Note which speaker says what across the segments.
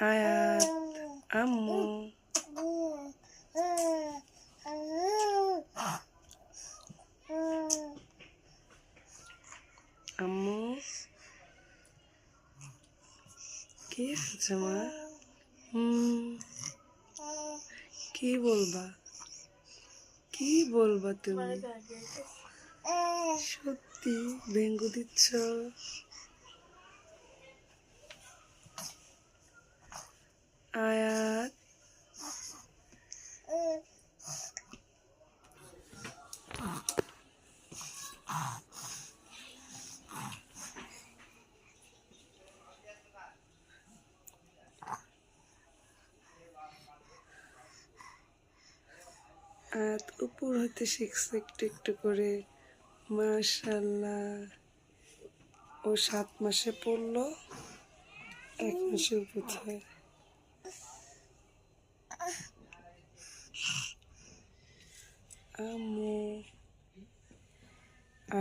Speaker 1: আয়াত আম্মু আম্মু কি হয়েছে মা? কি বলবা? কি বলবা তুমি? সত্যি ভেঙ্গু দিচ্ছ? আয়াত আয়াত উপর হইতে শিখছে একটু একটু করে। মাশাআল্লাহ। ও 7 মাসে পড়লো, 1 মাসে কোথায়। আম্মু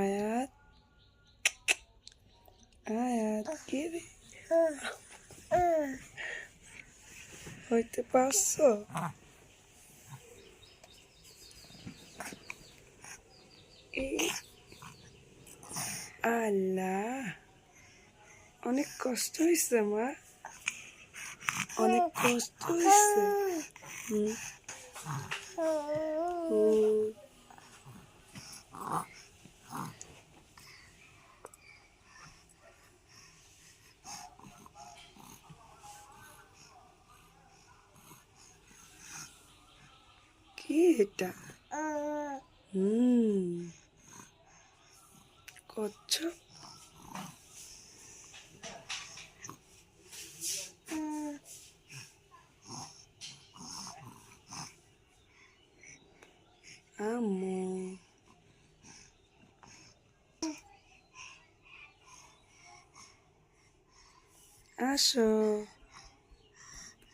Speaker 1: আয়াত আয়াত কে রে? হইতে পারছো? আল্লাহ, অনেক কষ্ট হয়েছে মা, অনেক কষ্ট হয়েছে। কি এটা? কচ্ছপ। আম্মু আসো,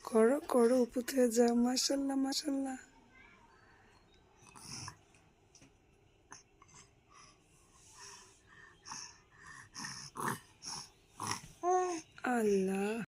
Speaker 1: করো করো, উপর থেকে যাও। মাশাল্লাহ মাশাল্লাহ। আল্লাহ।